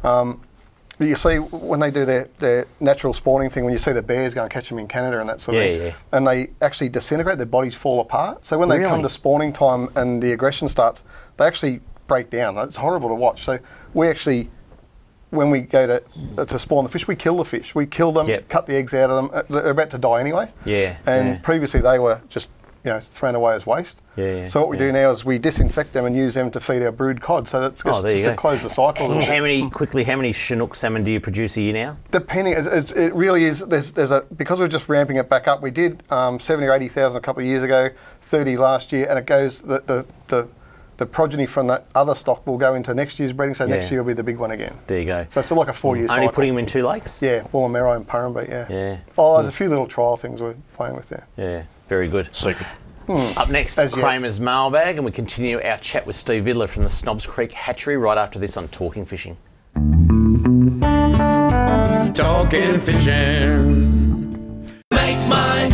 E: But you see, when they do their natural spawning thing, when you see the bears go and catch them in Canada and that sort of thing, and they actually disintegrate, their bodies fall apart. So when they come to spawning time and the aggression starts, they actually break down. It's horrible to watch. So we actually, when we go to spawn the fish, we kill the fish. We kill them, cut the eggs out of them. They're about to die anyway. And previously they were just thrown away as waste. So what we do now is we disinfect them and use them to feed our brood cod. So that's just to close the cycle.
B: And how many Chinook salmon do you produce a year now?
E: Depending, it really is. Because we're just ramping it back up. We did 70 or 80,000 a couple of years ago, 30 last year, and it goes the progeny from that other stock will go into next year's breeding. So next year will be the big one again.
B: There you go.
E: So it's still like a 4-year cycle.
B: Only putting them in 2 lakes?
E: Yeah, Woolloomooloo and Purrumbete. Oh, there's a few little trial things we're playing with there.
B: Yeah, very good.
D: Secret.
B: Up next, Kramer's mailbag, and we continue our chat with Steve Vidler from the Snobs Creek Hatchery right after this on Talking Fishing.
A: Talking Fishing.
H: Make mine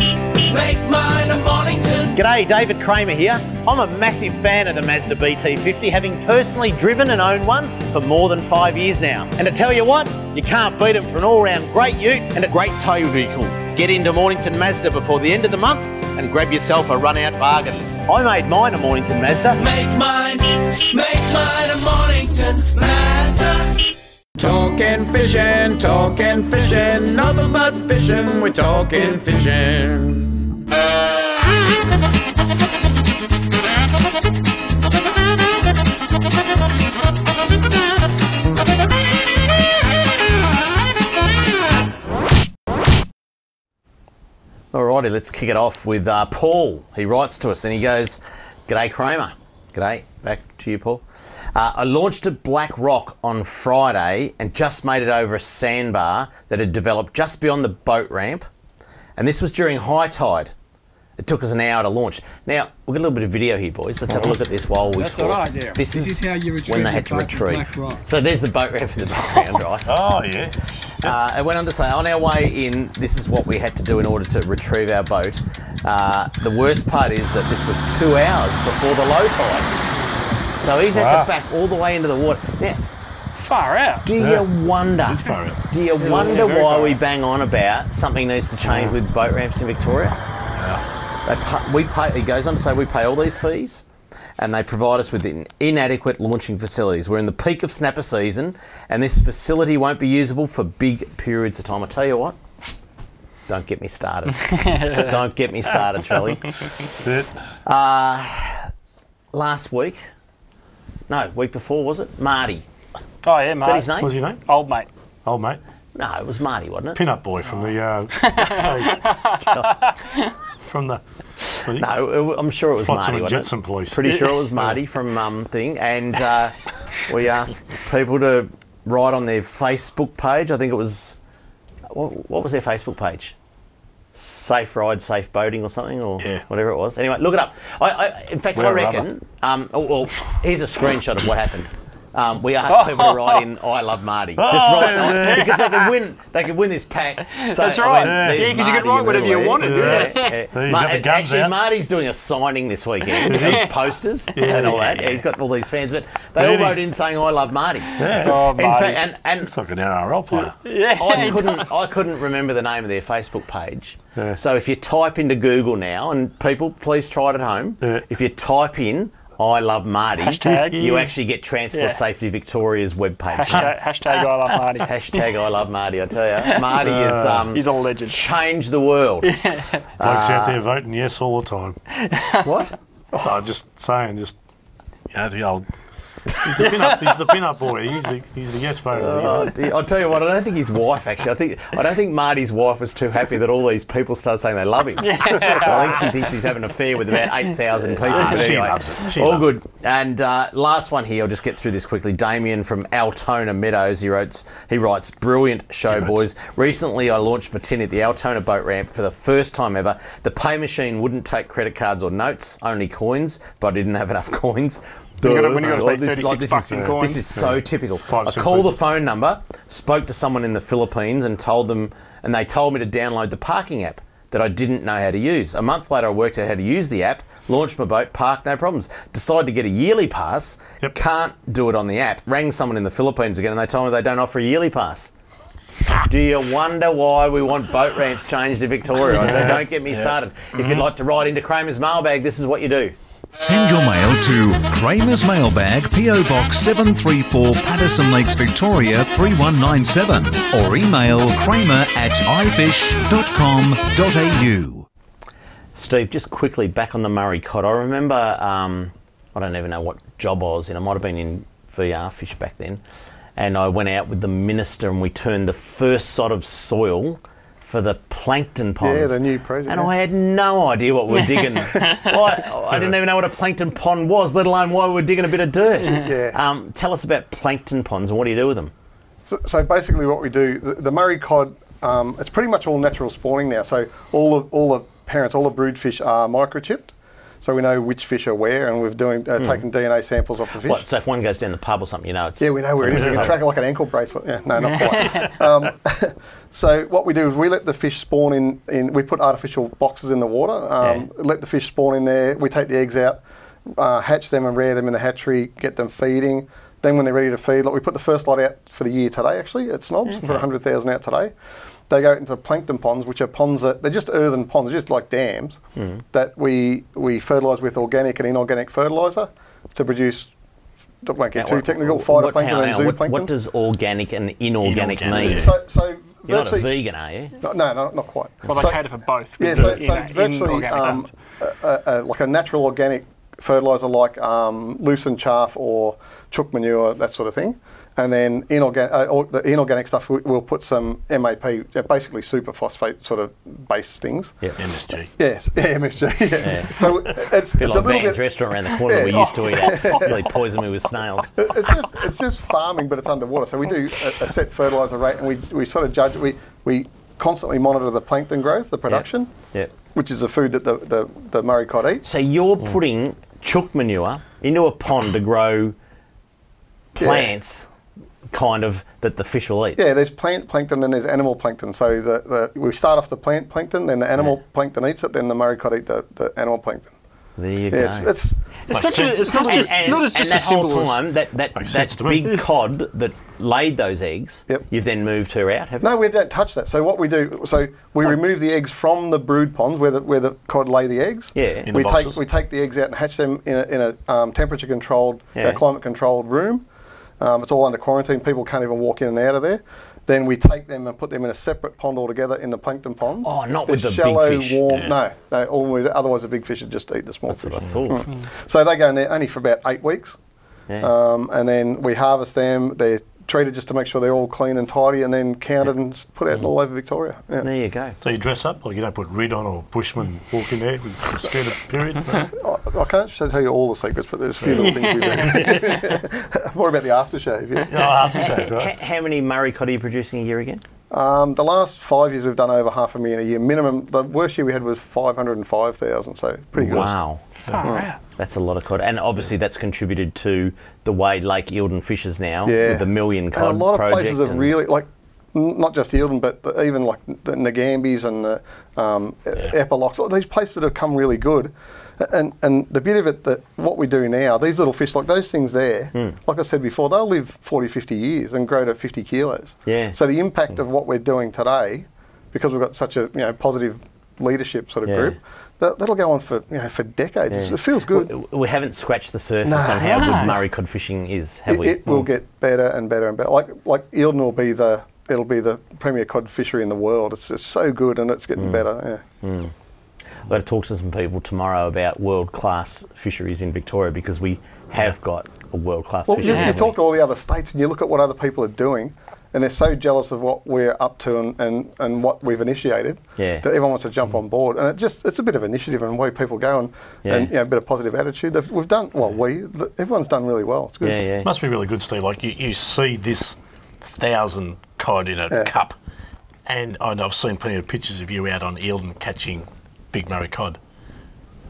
H: a Mornington.
K: G'day, David Kramer here. I'm a massive fan of the Mazda BT50, having personally driven and owned one for more than 5 years now. And to tell you what, you can't beat them for an all-round great ute and a great tow vehicle. Get into Mornington Mazda before the end of the month and grab yourself a run-out bargain. I made mine a Mornington Mazda.
H: Make mine a Mornington Mazda.
A: Talking fishing, nothing but fishing, we're talking fishing.
B: Alrighty, let's kick it off with Paul. He writes to us and he goes, "G'day Kramer." G'day, back to you, Paul. I launched at Black Rock on Friday and just made it over a sandbar that had developed just beyond the boat ramp, and this was during high tide. It took us an hour to launch. Now, we've got a little bit of video here, boys. Let's have a look at this while we talk.
L: That's all right, yeah.
B: This is
L: how you retrieve
B: when they had to retrieve. So there's the boat ramp in the background, right?
D: Oh, yeah.
B: It went on to say, on our way in, this is what we had to do in order to retrieve our boat. The worst part is that this was 2 hours before the low tide. So he's had to back all the way into the water. Now,
C: far out.
B: Do you wonder?
D: It's far out.
B: Do you wonder why we bang on about something needs to change with boat ramps in Victoria? He goes on to say we pay all these fees, and they provide us with inadequate launching facilities. We're in the peak of snapper season, and this facility won't be usable for big periods of time. I tell you what, don't get me started. Don't get me started, Charlie.
D: That's it.
B: Last week, no, week before, was it? Marty.
C: Oh yeah, Marty.
B: Is that his name?
D: What's his name?
C: Old mate.
D: Old mate.
B: No, it was Marty, wasn't it?
D: Pin-up boy from the... from the...
B: No, I'm sure it was
D: Flotsam
B: Marty,
D: and
B: wasn't
D: Jetsam police.
B: Pretty sure it was Marty from thing. And we asked people to write on their Facebook page. I think it was... What was their Facebook page? Safe ride, safe boating or something, or whatever it was. Anyway, look it up. In fact, I reckon... well, here's a screenshot of what happened. We asked people to write in "I love Marty." Just write because they could win this pack. So,
C: That's right. Because you could write whatever you wanted.
B: Actually, Marty's doing a signing this weekend of posters and all that. Yeah, he's got all these fans, but they all wrote in saying "I love Marty."
C: Oh,
B: in fact, and
D: it's like an NRL player.
C: Yeah,
B: I couldn't remember the name of their Facebook page. Yeah. So if you type into Google now, and people, please try it at home. Yeah. If you type in "I love Marty," you actually get Transport Safety Victoria's webpage.
C: Hashtag I love Marty.
B: Hashtag I love Marty, I tell you. Marty is
C: he's a legend.
B: Changed the world.
D: Blokes out there voting yes all the time.
B: What?
D: So I'm just saying, the old... He's the pin-up boy. He's the yes voter.
B: I'll tell you what. I don't think his wife actually. I don't think Marty's wife was too happy that all these people started saying they love him. I think she thinks he's having an affair with about 8,000 people. But
D: she
B: anyway,
D: loves it.
B: All good. And last one here. I'll just get through this quickly. Damien from Altona Meadows. He writes, "Brilliant show, boys. Recently, I launched my tin at the Altona boat ramp for the first time ever. The pay machine wouldn't take credit cards or notes, only coins. But I didn't have enough coins."
C: When you got to pay 36 bucks in coins.
B: This is so typical. I called the phone number, spoke to someone in the Philippines and told them, and they told me to download the parking app that I didn't know how to use. A month later, I worked out how to use the app, launched my boat, parked, no problems. Decided to get a yearly pass, can't do it on the app. Rang someone in the Philippines again and they told me they don't offer a yearly pass. Do you wonder why we want boat ramps changed in Victoria? I say, don't get me started. If you'd like to write into Kramer's mailbag, this is what you do.
F: Send your mail to Kramer's Mailbag, PO Box 734, Patterson Lakes, Victoria 3197, or email kramer@ifish.com.au.
B: Steve, just quickly back on the Murray cod. I remember, I don't even know what job I was in. I might have been in VR fish back then. And I went out with the minister and we turned the first sod of soil for the plankton ponds.
E: Yeah, the new project.
B: And I had no idea what we were digging. I didn't even know what a plankton pond was, let alone why we were digging a bit of dirt.
E: Yeah.
B: Tell us about plankton ponds and what do you do with them?
E: So basically what we do, the Murray cod, it's pretty much all natural spawning now. So all the parents, all the brood fish are microchipped. So we know which fish are where, and we've taken DNA samples off the fish.
B: So if one goes down the pub or something, you know it's...
E: Yeah, we know where it is. We can track it like an ankle bracelet. Yeah, no, not quite. So what we do is we let the fish spawn in we put artificial boxes in the water, let the fish spawn in there, we take the eggs out, hatch them and rear them in the hatchery, get them feeding. Then when they're ready to feed, we put the first lot out for the year today actually at Snobs, put 100,000 out today. They go into plankton ponds, which are ponds they're just earthen ponds, just like dams, that we fertilise with organic and inorganic fertiliser to produce, I won't get too technical, phytoplankton and zooplankton.
B: What does organic and inorganic mean?
E: So
B: you're not a vegan, are you?
E: No, not quite.
C: Well, they cater for both.
E: Yeah, so it's virtually like a natural organic fertiliser like loosened chaff or chook manure, that sort of thing. And then the inorganic stuff, we'll put some MAP, basically superphosphate sort of base things.
B: Yeah,
E: MSG. Yes, MSG. Yeah. So it's a little bit...
B: restaurant around the corner we used to eat at. Really poison me with snails.
E: It's just farming, but it's underwater. So we do a set fertiliser rate, and we sort of judge. We constantly monitor the plankton growth, the production, which is the food that the Murray cod eat.
B: So you're putting chook manure into a pond to grow plants. Kind of that the fish will eat.
E: Yeah, there's plant plankton and there's animal plankton. So we start off the plant plankton, then the animal plankton eats it, then the Murray cod eat the animal plankton.
B: There you go.
E: It's
C: It's not just
B: that
C: as simple
B: whole
C: as
B: time, that
D: to me.
B: big cod that laid those eggs, you've then moved her out, have you?
E: No, we don't touch that. So what we do, we remove the eggs from the brood ponds where the cod lay the eggs.
B: Yeah.
D: In the boxes.
E: We take the eggs out and hatch them in a temperature controlled, climate controlled room. It's all under quarantine. People can't even walk in and out of there. Then we take them and put them in a separate pond altogether in the plankton ponds.
B: Oh, not
E: They're
B: with the
E: shallow,
B: big fish.
E: warm. No, otherwise the big fish would just eat the small fish.
B: That's what I thought.
E: So they go in there only for about 8 weeks.
B: Yeah.
E: And then we harvest them. They're treated just to make sure they're all clean and tidy, and then counted and put out all over Victoria. Yeah.
B: There you go.
D: So you dress up, like you don't put rid on or bushman walk in there with a standard period?
E: I can't tell you all the secrets, but there's a few little things we do. More about the aftershave, yeah.
D: Oh, aftershave, right.
B: How many Murray cod are you producing a year again?
E: The last 5 years we've done over 500,000 a year. Minimum, the worst year we had was 505,000, so pretty good.
B: Wow.
C: far out.
B: That's a lot of cod, and obviously that's contributed to the way Lake Eildon fishes now with the Million Cod
E: and a lot of
B: project.
E: places have really, like, not just Eildon, but even like the Nagambis and the Epilocks, all these places that have come really good. And the beauty of it, that what we do now, these little fish, like those things there, like I said before, they'll live 40, 50 years and grow to 50 kilos.
B: Yeah.
E: So the impact of what we're doing today, because we've got such a positive leadership sort of group, that'll go on for for decades. It feels good.
B: We haven't scratched the surface on how good Murray cod fishing is, have we?
E: It will get better and better and better. Like Eildon will be it'll be the premier cod fishery in the world. It's just so good and it's getting better. Yeah.
B: I've got to talk to some people tomorrow about world-class fisheries in Victoria, because we have got a world-class fishery.
E: You talk to all the other states and you look at what other people are doing, and they're so jealous of what we're up to and what we've initiated that everyone wants to jump on board. And it's a bit of initiative and way people go and a bit of positive attitude. We've done, everyone's done really well. It's good.
D: It must be really good, Steve. Like you see this 1,000 cod in a cup, and I know I've seen plenty of pictures of you out on Eildon catching big Murray cod.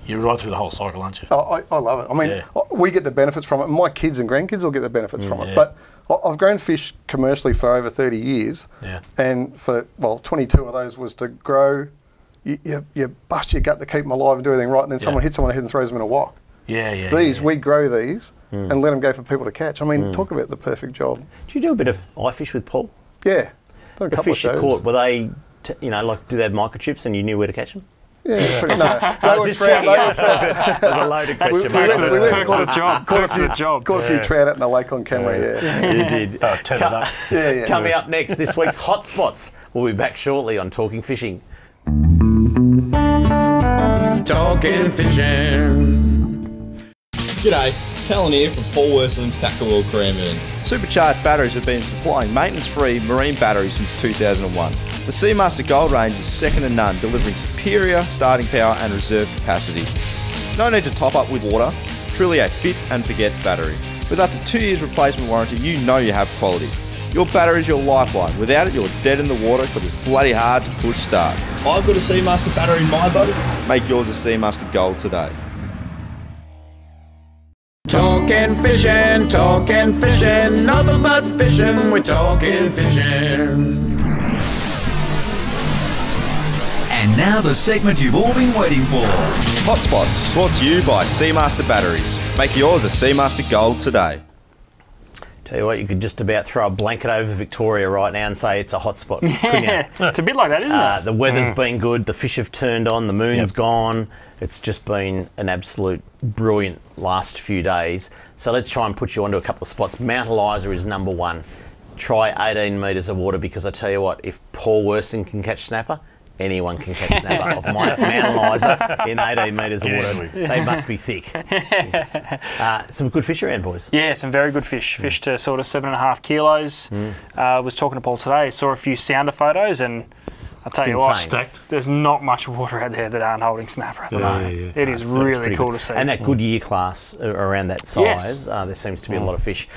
D: You're right through the whole cycle, aren't you?
E: Oh, I love it. I mean, we get the benefits from it. My kids and grandkids will get the benefits from it. But I've grown fish commercially for over 30 years. Yeah. And for, 22 of those was to grow. You bust your gut to keep them alive and do everything right, and then someone hits them on the head and throws them in a wok. We grow these and let them go for people to catch. I mean, talk about the perfect job.
B: Do you do a bit of iFish with Paul?
E: Yeah.
B: The fish you caught, were they, do they have microchips and you knew where to catch them?
E: Yeah, pretty
B: much. I was just checking out. That's a loaded question.
C: Perks of the job.
E: Caught a few trout out in the lake on camera,
B: You did.
D: Turn it up.
B: Coming up next, this week's Hotspots. We'll be back shortly on Talking Fishing.
A: Talking Fishing.
L: G'day, Callan here from Paul Worsland's Tackle World Cranbourne. Supercharged batteries have been supplying maintenance-free marine batteries since 2001. The Seamaster Gold range is second to none, delivering superior starting power and reserve capacity. No need to top up with water, truly a fit and forget battery. With up to 2 years replacement warranty, you know you have quality. Your battery is your lifeline. Without it, you're dead in the water because it's bloody hard to push start. I've got a Seamaster battery in my boat. Make yours a Seamaster Gold today.
A: Talking fishing, nothing but fishing, we're talking fishing.
F: And now the segment you've all been waiting for.
L: Hotspots, brought to you by Seamaster Batteries. Make yours a Seamaster Gold today.
B: Tell you what, you could just about throw a blanket over Victoria right now and say it's a hotspot, couldn't you?
C: It's a bit like that, isn't it?
B: The weather's been good, the fish have turned on, the moon's gone. It's just been an absolute brilliant last few days. So let's try and put you onto a couple of spots. Mount Eliza is number one. Try 18 metres of water, because I tell you what, if Paul Worsland can catch snapper, anyone can catch snapper off Mount Eliza in 18 metres of water. They must be thick. Some good fish around, boys.
C: Yeah, some very good fish. Fish to sort of 7.5 kilos. Was talking to Paul today, saw a few sounder photos, and I'll tell you what, there's not much water out there that aren't holding snapper at the moment. It is really cool to see.
B: And that good year class around that size, there seems to be a lot of fish.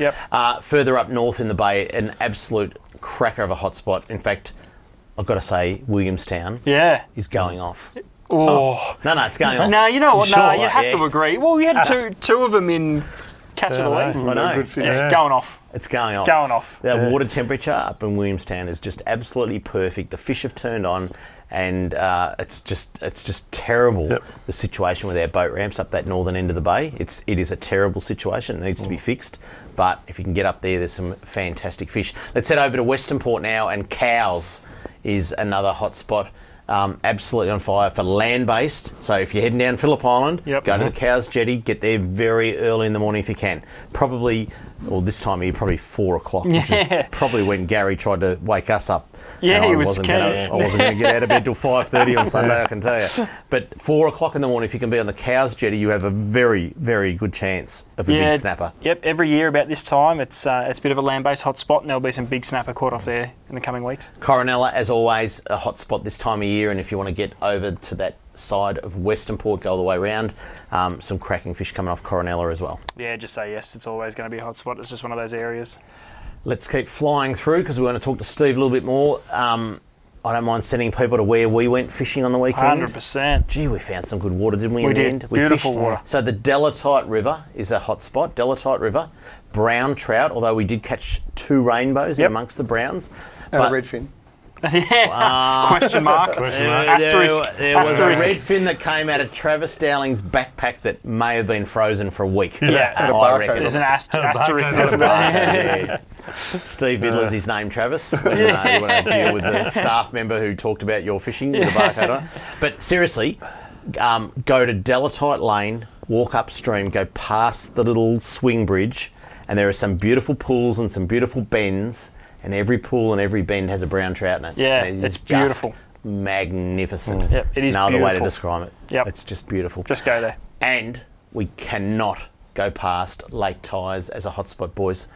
B: Further up north in the bay, an absolute cracker of a hotspot. In fact, I've got to say, Williamstown is going off.
C: Oh.
B: No, it's going off.
C: No, you know what? No, you have to agree. Well, we had two of them in Catch of the week.
B: I know.
E: Good fish.
C: Yeah, going off.
B: It's going off.
C: Going off.
B: The water temperature up in Williamstown is just absolutely perfect. The fish have turned on, and it's just terrible. The situation with our boat ramps up that northern end of the bay. It is a terrible situation. It needs to be fixed. But if you can get up there, there's some fantastic fish. Let's head over to Western Port now, and Cows is another hot spot. Absolutely on fire for land-based. So if you're heading down Phillip Island, go to the Cows Jetty, get there very early in the morning if you can. Probably, or this time of year, probably 4 o'clock, which is probably when Gary tried to wake us up.
C: Yeah, he
B: I
C: was
B: wasn't
C: scared.
B: I wasn't going to get out of bed till 5:30 on Sunday, I can tell you. But 4 o'clock in the morning, if you can be on the Cows Jetty, you have a very, very good chance of a big snapper.
C: Yep, every year about this time, it's a bit of a land-based hot spot, and there'll be some big snapper caught off there in the coming weeks.
B: Coronella, as always, a hot spot this time of year, and if you want to get over to that side of Western Port, go all the way around, some cracking fish coming off Coronella as well.
C: Yeah, just say yes, it's always going to be a hot spot. It's just one of those areas.
B: Let's keep flying through because we want to talk to Steve a little bit more. I don't mind sending people to where we went fishing on the weekend.
C: 100%.
B: Gee, we found some good water, didn't we?
C: We
B: in the
C: did.
B: end?
C: Beautiful
B: fished.
C: water.
B: So the Delatite River is a hot spot. Delatite River, brown trout. Although we did catch 2 rainbows in amongst the browns,
E: and a redfin.
C: Question mark. Asterisk.
B: There was a redfin that came out of Travis Dowling's backpack that may have been frozen for a week. I reckon.
C: There's an asterisk.
B: Steve Vidler's his name, Travis. When you want to deal with the staff member who talked about your fishing with the barcode on it. But seriously, go to Delatite Lane, walk upstream, go past the little swing bridge, and there are some beautiful pools and some beautiful bends. And every pool and every bend has a brown trout in it.
C: Yeah,
B: it's
C: beautiful.
B: Magnificent.
C: Yep, it is
B: no
C: beautiful.
B: other way to describe it.
C: Yep.
B: It's just beautiful.
C: Just go there.
B: And we cannot go past Lake Tyers as a hotspot, boys.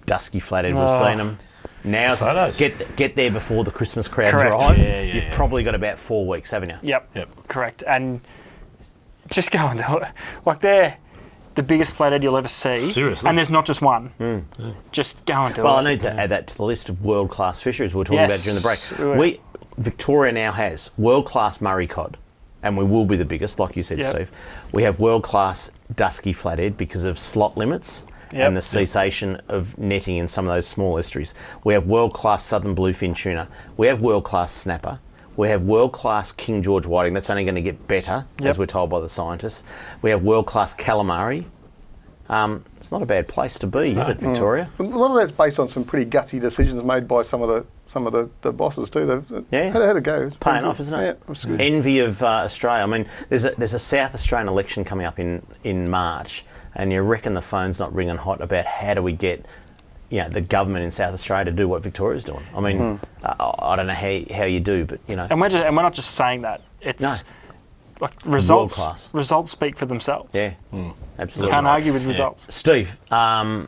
B: Dusky flathead, we've seen them. Now get there before the Christmas crowds arrive. You've probably got about 4 weeks, haven't you?
C: Yep. Correct. And just go and do it. Like they're the biggest flathead you'll ever see.
D: Seriously.
C: And there's not just one. Just go and do it.
B: Well, I need to add that to the list of world-class fisheries we were talking about during the break. Victoria now has world-class Murray cod, and we will be the biggest, like you said, Steve. We have world-class dusky flathead because of slot limits and the cessation of netting in some of those small estuaries. We have world-class southern bluefin tuna. We have world-class snapper. We have world-class King George whiting. That's only going to get better, as we're told by the scientists. We have world-class calamari. It's not a bad place to be, is it, Victoria?
E: A lot of that's based on some pretty gutsy decisions made by some of the bosses too. They've had a go. It's
B: paying off, isn't it?
E: Yeah, it's good.
B: Envy of Australia. I mean, there's a South Australian election coming up in March, and you reckon the phone's not ringing hot about how do we get the government in South Australia to do what Victoria's doing. I mean, I don't know how you do, but
C: And we're not just saying that. It's like results. Results speak for themselves.
B: Yeah, absolutely.
C: You can't argue with results.
B: Steve, a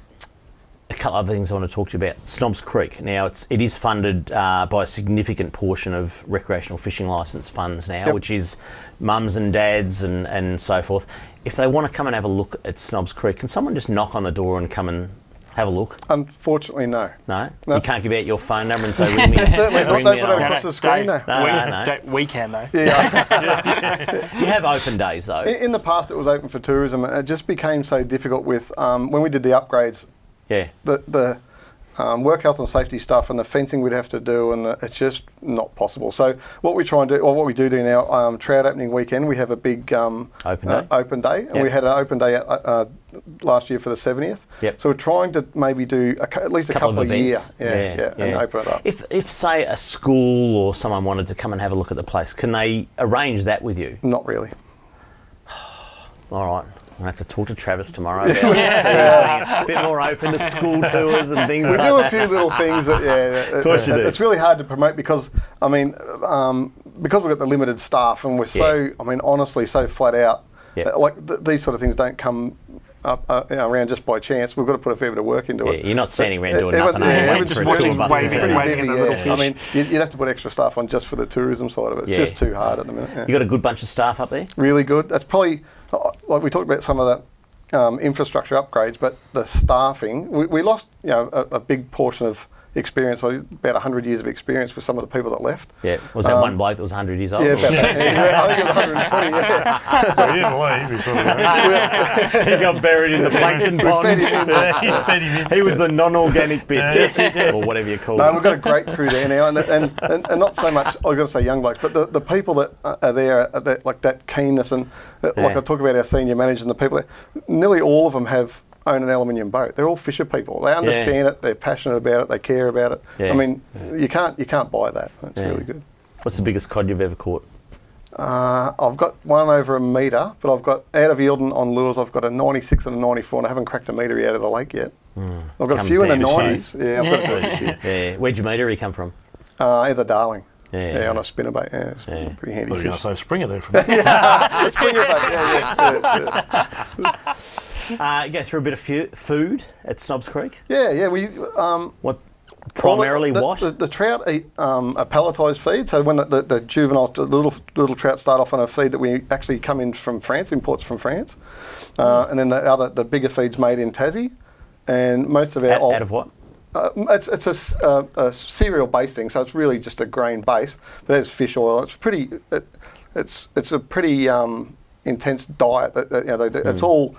B: couple other things I want to talk to you about. Snobs Creek. Now, it is funded by a significant portion of recreational fishing licence funds now, which is mums and dads and so forth. If they want to come and have a look at Snobs Creek, can someone just knock on the door and come and have a look?
E: Unfortunately, no.
B: No? You can't give out your phone number and say, ring me.
E: Certainly not. Don't put that across the screen,
B: no.
C: We can, though.
B: You have open days, though.
E: In the past, it was open for tourism. It just became so difficult with, when we did the upgrades, the work health and safety stuff and the fencing we'd have to do, and it's just not possible. So what we try and do, or what we do now, trout opening weekend, we have a big open day, and we had an open day last year for the 70th. So we're trying to maybe do at least a couple of years, and open it up.
B: If say a school or someone wanted to come and have a look at the place, can they arrange that with you?
E: Not really.
B: All right. I'll have to talk to Travis tomorrow about a bit more open to school tours and things like that.
E: We do a few little things that,
B: of course you do.
E: It's really hard to promote because, I mean, because we've got the limited staff and we're so, I mean, honestly, so flat out. Like these sort of things don't come up around just by chance. We've got to put a fair bit of work into it.
B: You're not standing around doing nothing. Just
C: watching,
B: waiting.
E: I mean, you'd have to put extra staff on just for the tourism side of it. It's just too hard at the minute.
B: You got a good bunch of staff up there?
E: Really good. That's probably, like we talked about some of the infrastructure upgrades, but the staffing, we lost a big portion of experience, about 100 years of experience with some of the people that left.
B: Yeah, was that one bloke that was 100 years old?
E: Yeah, about that. Yeah, I think it was 120, yeah.
D: Well, he didn't leave, he sort of
B: He got buried in the plankton pond.
E: Fed him in.
D: he fed him in.
B: He was the non-organic bit, or whatever you call it.
E: No, we've got a great crew there now, and not so much, I've got to say young blokes, but the people that are there, like that keenness, and like I talk about our senior managers and the people there, nearly all of them own an aluminium boat. They're all fisher people. They understand it. They're passionate about it. They care about it.
B: Yeah.
E: I mean, you can't buy that. It's really good.
B: What's the biggest cod you've ever caught?
E: I've got one over a metre, but I've got out of Eildon on lures. I've got a 96 and a 94, and I haven't cracked a metre out of the lake yet. I've got a few in the 90s. Yeah, I've got a few.
B: Yeah. Where'd your metre come from?
E: Either Darling.
B: Yeah,
E: on a spinnerbait. Yeah, it's pretty handy.
D: I was going to say Springer there from
E: yeah, spinnerbait. Yeah.
B: Go through a bit of food at Snobs Creek.
E: Yeah. We
B: what primarily what?
E: The trout eat a pelletised feed. So when the juvenile, the little trout start off on a feed that we actually come in from France, imports from France, and then the bigger feed's made in Tassie, and most of our
B: out of what?
E: It's a cereal based thing, so it's really just a grain base, but it has fish oil. It's pretty. It's a pretty intense diet. It's all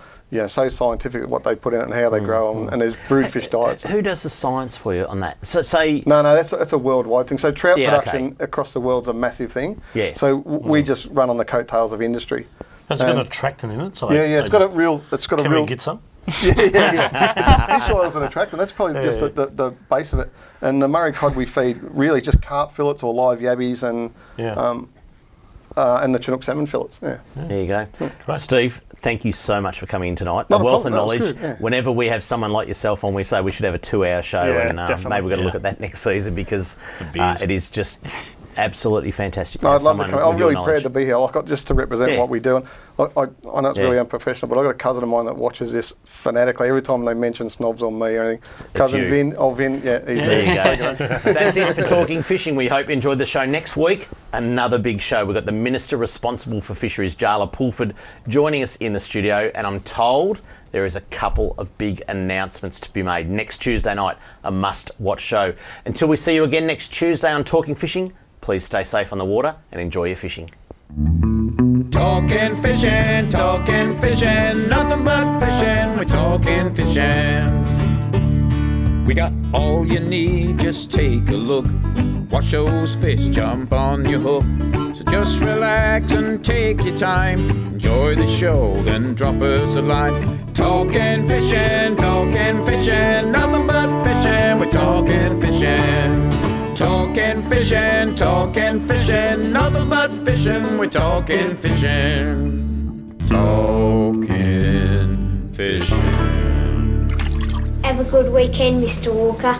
E: so scientific what they put in it and how they grow them, and there's brood fish diets.
B: Who does the science for you on that? So say
E: no, that's a worldwide thing. So trout production across the world's a massive thing.
B: Yeah.
E: So we just run on the coattails of industry.
D: Has it got a attractant in it? So
E: it's got a real.
D: Can we get some?
E: Yeah. It's just fish oil as an attractant. That's probably just the base of it. And the Murray cod we feed really just carp fillets or live yabbies and the Chinook salmon fillets. Yeah.
B: There you go.
E: Great.
B: Steve, thank you so much for coming in tonight.
E: Not
B: a wealth of
E: knowledge.
B: knowledge. Whenever we have someone like yourself on, we say we should have a 2-hour show, and maybe we've got to look at that next season because it is just absolutely fantastic.
E: No, I'd love to come. I'm really proud to be here, just to represent what we do. And I know it's really unprofessional, but I've got a cousin of mine that watches this fanatically. Every time they mention Snobs or me or anything, cousin Vin, Vin, he's
B: there. You go. That's it for Talking Fishing. We hope you enjoyed the show. Next week, another big show. We've got the Minister responsible for Fisheries, Jarla Pulford, joining us in the studio, and I'm told there is a couple of big announcements to be made. Next Tuesday night, a must-watch show. Until we see you again next Tuesday on Talking Fishing, please stay safe on the water and enjoy your fishing.
A: Talking fishing, nothing but fishing, we're talking fishing. We got all you need, just take a look. Watch those fish jump on your hook. So just relax and take your time. Enjoy the show, then drop us a line. Talking fishing, nothing but fishing, we're talking fishing. Talking fishing, nothing but fishing, we're talking fishing. Talking fishing.
G: Have a good weekend, Mr. Walker.